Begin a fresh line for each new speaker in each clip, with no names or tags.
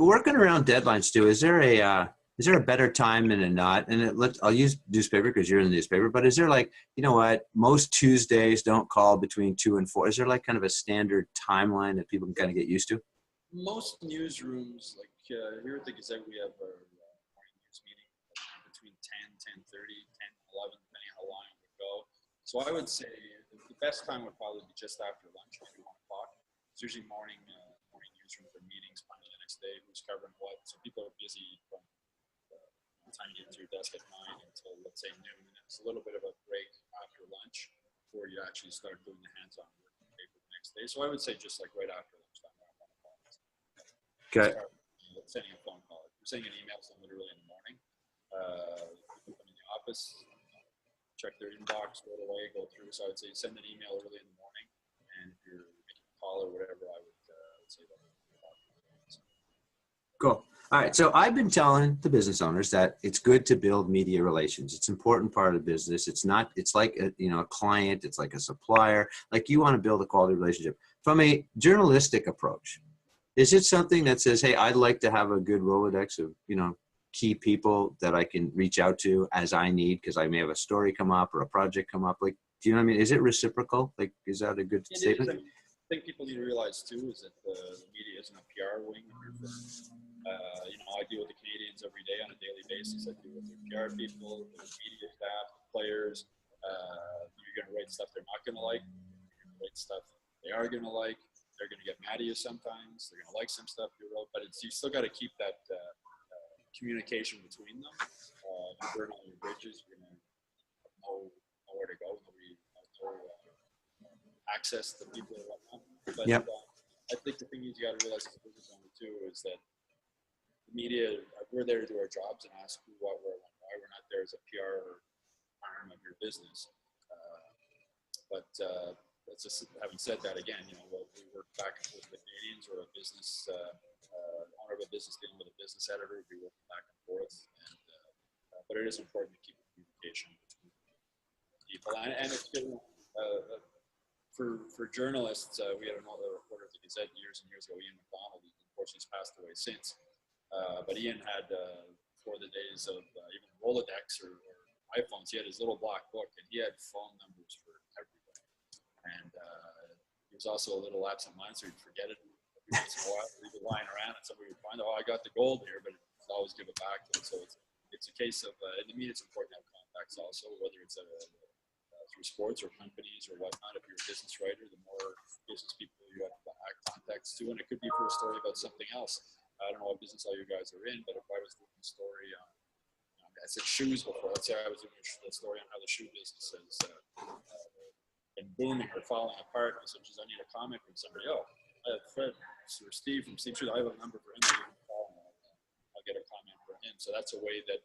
working around deadlines too, is there a better time than a not? And I'll use newspaper because you're in the newspaper, but is there like, you know what, most Tuesdays don't call between 2 and 4. Is there like kind of a standard timeline that people can kind of get used to?
Most newsrooms, like here at the Gazette, we have our morning news meeting between 10:30, 10:11, depending on how long it would go. So I would say the best time would probably be just after lunch, maybe 1 o'clock. It's usually morning newsrooms or meetings, planning the next day, who's covering what. So people are busy from the time you get to your desk at 9 until, let's say, noon. And it's a little bit of a break after lunch before you actually start doing the hands-on work on paper the next day. So I would say just like right after lunchtime, around 1 o'clock.
Okay.
Start sending a phone call. If you're sending an email to them literally in the morning, people come in the office, check their inbox right away, go through. So I would say send an email early in the morning, and if you're making a call or whatever, I would say that.
Cool. All right. So I've been telling the business owners that it's good to build media relations. It's an important part of business. It's not, it's like a client, it's like a supplier. Like you want to build a quality relationship. From a journalistic approach, is it something that says, hey, I'd like to have a good Rolodex of, key people that I can reach out to as I need, because I may have a story come up or a project come up? Like, do you know what I mean? Is it reciprocal? Like, is that a good statement?
I think people need to realize too is that the media isn't a PR wing of your firm. I deal with the Canadians every day on a daily basis. I deal with their PR people, the media staff, the players. You're going to write stuff they're not going to like. You're going to write stuff they are going to like. They're going to get mad at you sometimes. They're going to like some stuff you wrote, but you still got to keep that communication between them. If you burn all your bridges, you're going to know where to go, access the people and whatnot. But
yep.
I think the thing you got to realize as a business owner too is that the media, we're there to do our jobs and ask who, what, where, when, why. We're not there as a PR arm of your business. But let's just, having said that, again, we work back and forth with Canadians, or a business owner of a business dealing with a business editor. We work back and forth, but it is important to keep the communication between people. And it's good for journalists. We had another reporter at the Gazette years and years ago, Ian McDonald. Unfortunately, he's passed away since. But Ian had, before the days of even Rolodex or iPhones, he had his little black book, and he had phone numbers for everybody. And he was also a little absent-minded, so he'd forget it every once in a while. He'd be lying around, and somebody would find, I got the gold here, but he'd always give it back to him. So it's a case of, and to me, it's important to have contacts also, whether it's through sports or companies or whatnot. If you're a business writer, the more business people you have contacts to, and it could be for a story about something else. I don't know what business all you guys are in, but if I was doing a story on, I said shoes before. Let's say I was doing a story on how the shoe business has been booming or falling apart. I said, I need a comment from somebody. I have Fred or Steve from Steve Shoes. I have a number for him. I'll get a comment from him. So that's a way that,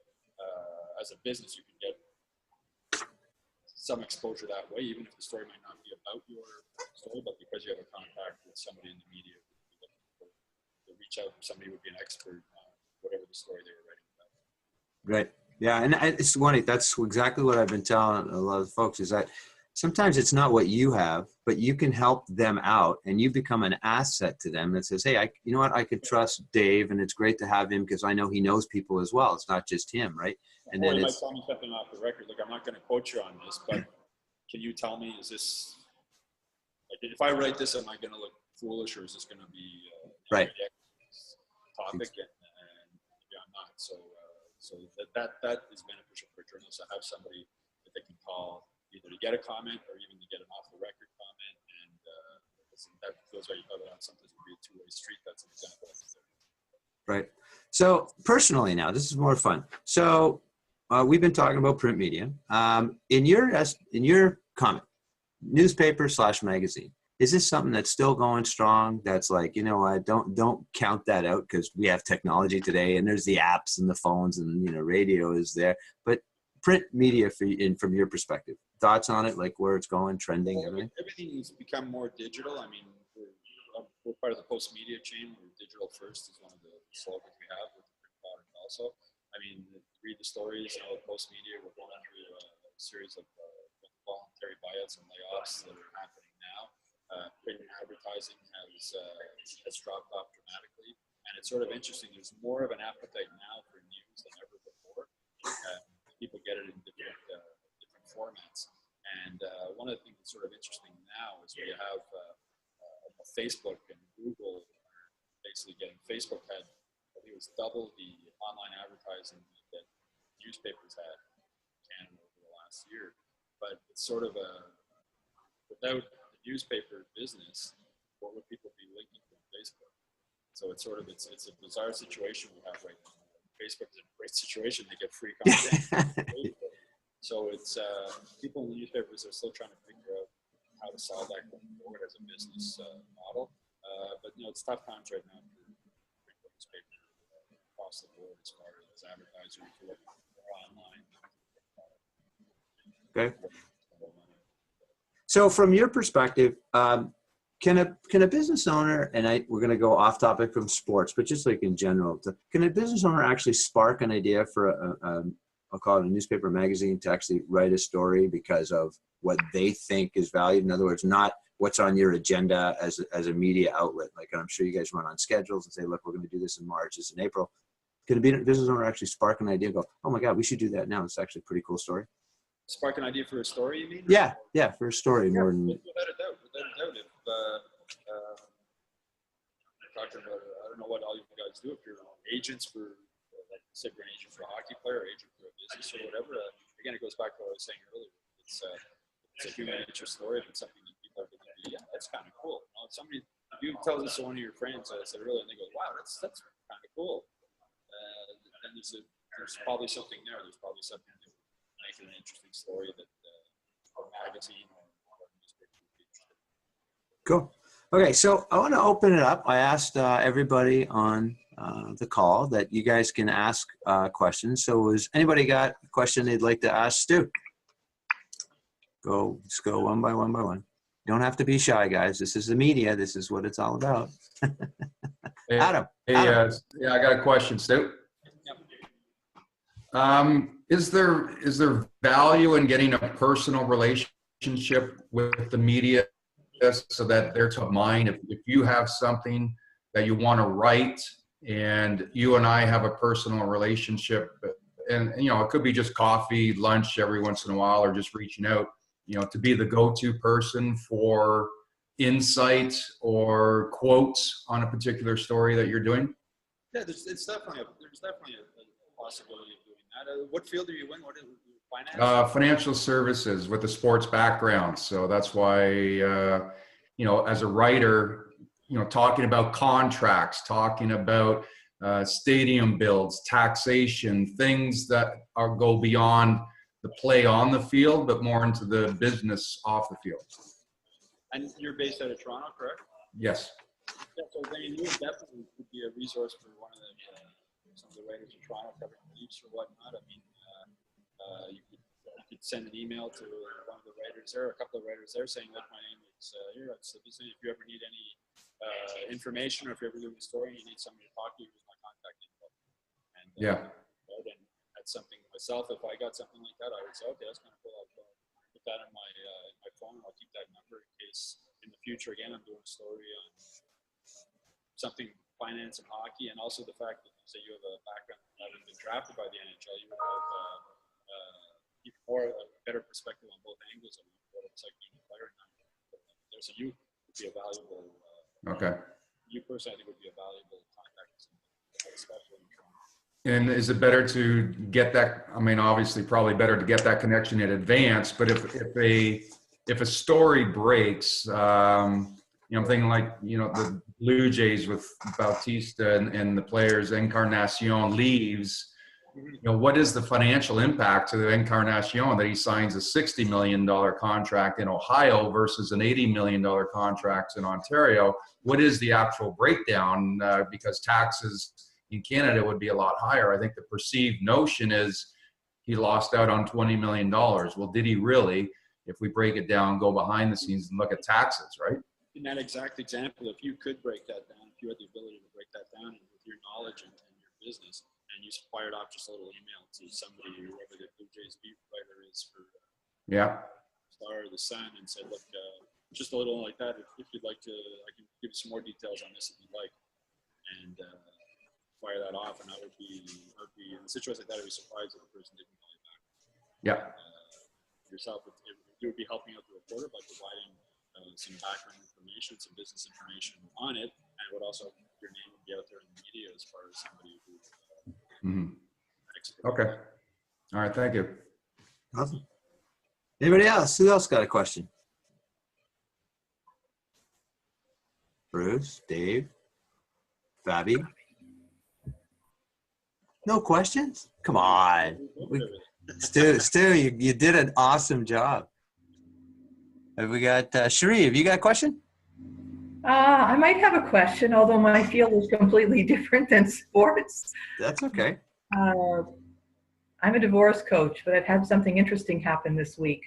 as a business, you can get some exposure that way, even if the story might not be about your story, but because you have a contact with somebody in the media, to reach out to somebody who would be an expert on whatever the story they were writing about.
Right. Yeah. And it's funny. That's exactly what I've been telling a lot of folks, is that sometimes it's not what you have, but you can help them out, and you become an asset to them that says, hey, you know what? I could trust Dave, and it's great to have him because I know he knows people as well. It's not just him. Right. And
or
then
you might tell me something off the record. Like, I'm not going to quote you on this, but can you tell me, is this, like, if I write this, am I going to look foolish, or is this going to be
right
topic? And maybe I'm not. So that is beneficial for journalists to have somebody that they can call either to get a comment or even to get an off the record comment. And that feels like sometimes would be a two-way street. That's an example.
Right. So personally now, this is more fun. So we've been talking about print media. In your comment, newspaper/magazine, is this something that's still going strong? That's like, don't count that out because we have technology today, and there's the apps and the phones, and radio is there. But print media, from your perspective, thoughts on it, like where it's going, trending, everything?
Everything's become more digital. I mean, we're part of the Post media chain. We're digital first is one of the slogans we have with the print product also. I mean, read the stories. Post media, we're going through a series of voluntary buyouts and layoffs that are happening now. Print advertising has dropped off dramatically, And it's sort of interesting. There's more of an appetite now for news than ever before. People get it in different formats. And one of the things that's sort of interesting now is we have Facebook and Google are basically getting. Facebook had, I think it was double the online advertising that newspapers had in Canada over the last year. But it's sort of without the newspaper business, what would people be linking from Facebook? So it's sort of, it's a bizarre situation we have right now. Facebook is in a great situation. They get free content. So it's people in the newspapers are still trying to figure out how to solve that going forward as a business model. But it's tough times right now for newspapers across the board as far as advertisers who are online.
Okay. So from your perspective, can a business owner, and we're going to go off topic from sports, but just like in general, can a business owner actually spark an idea for I'll call it a newspaper magazine to actually write a story because of what they think is valued? In other words, not what's on your agenda as a media outlet. Like, I'm sure you guys run on schedules and say, look, we're going to do this in March, this in April. Could a business owner actually spark an idea and go, oh my God, we should do that now? It's actually a pretty cool story.
Spark an idea for a story, you mean?
Yeah, for a story more than.
Without a doubt. If talking about, I don't know what all you guys do. If you're agents for, like you said, you're an agent for a hockey player, or agent for a business or whatever. Again, it goes back to what I was saying earlier. It's a human nature story. If it's something that people are going to be, that's kind of cool. If somebody, if you tell this to one of your friends, I said earlier, and they go, wow, that's kind of cool. Then there's probably something there. There's probably something that would make it an interesting story that a magazine or newspaper would be interested in.
Cool. Okay, so I want to open it up. I asked everybody on the call that you guys can ask questions. So has anybody got a question they'd like to ask Stu? Just go one by one by one. You don't have to be shy, guys. This is the media. This is what it's all about. Adam.
Yeah, I got a question, Stu. Is there value in getting a personal relationship with the media so that they're top of mind? If you have something that you want to write and you and I have a personal relationship, and it could be just coffee, lunch every once in a while, or just reaching out, to be the go-to person for insight or quotes on a particular story that you're doing?
Yeah, there's definitely a possibility of doing that. What field are you in? What is finance?
Financial services with a sports background. So that's why, as a writer, talking about contracts, talking about stadium builds, taxation, things that go beyond the play on the field, but more into the business off the field.
And you're based out of Toronto, correct?
Yes.
Yeah, so then you definitely could be a resource for one of some of the writers in Toronto covering the Leafs or whatnot. I mean, you could send an email to one of the writers there, a couple of writers there, saying, "Look, my name is here. So if you ever need any information, or if you're ever doing a story and you need somebody to talk to, here's my contact info." And then that's something myself. If I got something like that, I would say, "Okay, that's kind of cool. I'll put that in my phone. I'll keep that number in case in the future, again, I'm doing a story on something finance and hockey, and also the fact that you say you have a background that having been drafted by the NHL, you would have even more a better perspective on both angles of what it's like being a player. So you would be a valuable. You personally, I think, would be a valuable contact, especially in Toronto.
And is it better to get that? I mean, obviously, probably better to get that connection in advance. But if a story breaks, I'm thinking like the Blue Jays with Bautista and the players, Encarnacion leaves. What is the financial impact to the Encarnacion that he signs a $60 million contract in Ohio versus an $80 million contract in Ontario? What is the actual breakdown? Because taxes in Canada would be a lot higher. I think the perceived notion is he lost out on $20 million. Well, did he really? If we break it down, go behind the scenes and look at taxes, right?
In that exact example, if you could break that down, if you had the ability to break that down, and with your knowledge and your business, and you fired off just a little email to somebody, whoever the Blue Jays beat writer is for Star or the Sun, and said, "Look, just a little like that. If you'd like to, I can give you some more details on this if you'd like." And fire that off, and I would be in a situation like that. I'd be surprised if the person didn't call you back.
Yeah.
Yourself, you would be helping out the reporter by providing some background information, some business information on it, and it would also your name would be out there in the media as far as somebody who.
Okay. All right. Thank you.
Awesome. Anybody else? Who else got a question? Bruce, Dave, Fabi? No questions? Come on. Stu, you did an awesome job. Have we got Cherie, have you got a question?
I might have a question, although my field is completely different than sports.
That's okay.
I'm a divorce coach, but I've had something interesting happen this week.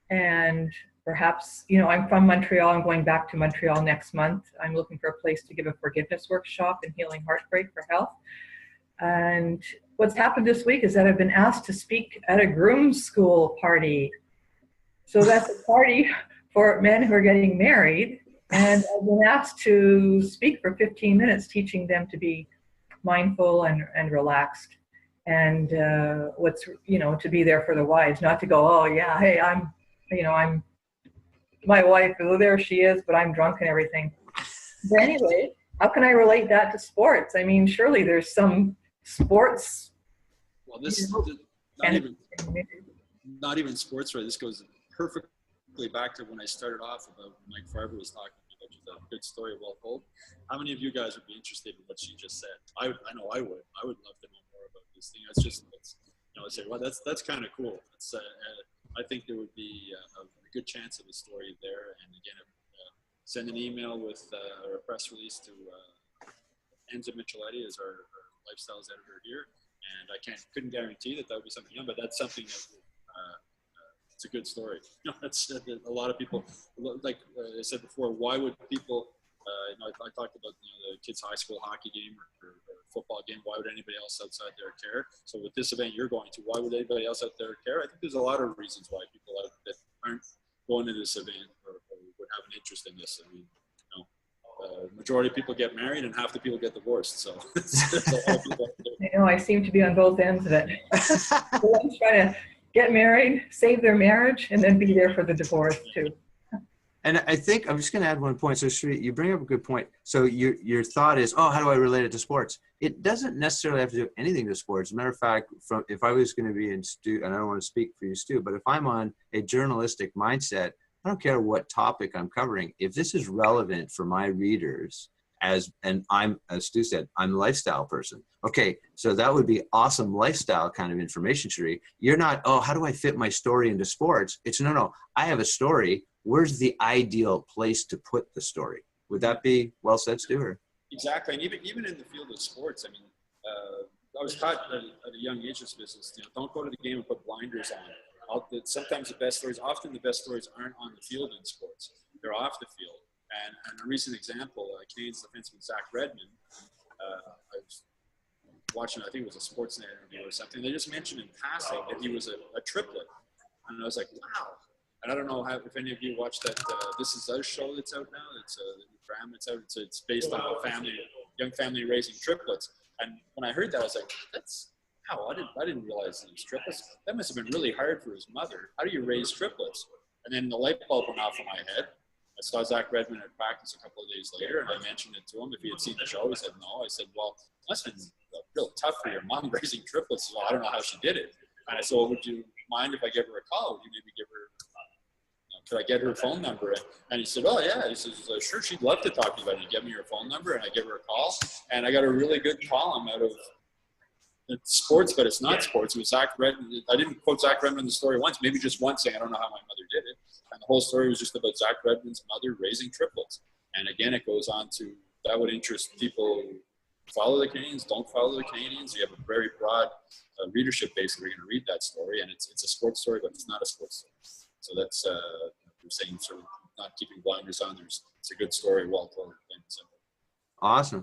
And perhaps, I'm from Montreal. I'm going back to Montreal next month. I'm looking for a place to give a forgiveness workshop in healing heartbreak for health. And what's happened this week is that I've been asked to speak at a groom's school party. So that's a party for men who are getting married. And I've been asked to speak for 15 minutes, teaching them to be mindful and relaxed. And to be there for the wives, not to go, oh yeah, hey, I'm my wife, oh, there she is, but I'm drunk and everything. But anyway, how can I relate that to sports? I mean, surely there's some sports.
Well, not even sports, right? This goes perfectly back to when I started off about Mike Farber was talking about just a good story well told. How many of you guys would be interested in what she just said? I know I would. I would love to know more about this thing. I say, well, that's kind of cool. I think there would be a good chance of a story there. And again, send an email with or a press release to Enzo Micheletti as our lifestyles editor here. And I couldn't guarantee that would be something young, but that's something that it's a good story. That's a lot of people, like I said before, why would people, I talked about the kids' high school hockey game or football game. Why would anybody else outside there care? So with this event you're going to, why would anybody else out there care? I think there's a lot of reasons why people that aren't going to this event or would have an interest in this. I mean, majority of people get married and half the people get divorced. So
I seem to be on both ends of it. One's trying to get married, save their marriage, and then be there for the divorce too.
And I think I'm just going to add one point. So Sri, you bring up a good point. So your thought is, oh, how do I relate it to sports? It doesn't necessarily have to do anything to sports. As a matter of fact, if I was going to be in Stu, and I don't want to speak for you, Stu, but if I'm on a journalistic mindset, I don't care what topic I'm covering. If this is relevant for my readers, and I'm, as Stu said, I'm a lifestyle person. Okay, so that would be awesome lifestyle kind of information, Sri. You're not, oh, how do I fit my story into sports? It's no, I have a story. Where's the ideal place to put the story? Would that be well said, Stu?
Exactly, and even in the field of sports, I mean, I was taught at a young age in this business, don't go to the game and put blinders on. Sometimes the best stories, often the best stories aren't on the field in sports. They're off the field. And a recent example, Canadiens defenseman Zach Redmond, I was watching, I think it was a Sportsnet interview or something. They just mentioned in passing that he was a triplet. And I was like, wow. And I don't know if any of you watched that This Is Us show that's out now. It's a drama that's out. It's based on a young family raising triplets. And when I heard that, I was like, wow, I didn't realize it was triplets. That must have been really hard for his mother. How do you raise triplets? And then the light bulb went off in my head. I saw Zach Redmond at practice a couple of days later, and I mentioned it to him. If he had seen the show, he said no. I said, well, it must have been real tough for your mom raising triplets. Well, I don't know how she did it. And I said, well, would you mind if I give her a call? Would you maybe give her, could I get her phone number? And he said, oh, yeah. He says, sure, she'd love to talk to you about it. He gave me her phone number, and I give her a call. And I got a really good column out of sports, but it's not sports. It was Zach Redmond. I didn't quote Zach Redmond in the story once, maybe just once, saying I don't know how my mother did it. And the whole story was just about Zach Redmond's mother raising triplets. And again, it goes on to, that would interest people who follow the Canadiens, don't follow the Canadiens. You have a very broad readership base that are going to read that story. And it's a sports story, but it's not a sports story. So that's, we're saying sort of not keeping blinders on. It's a good story, well told, and simple.
Awesome.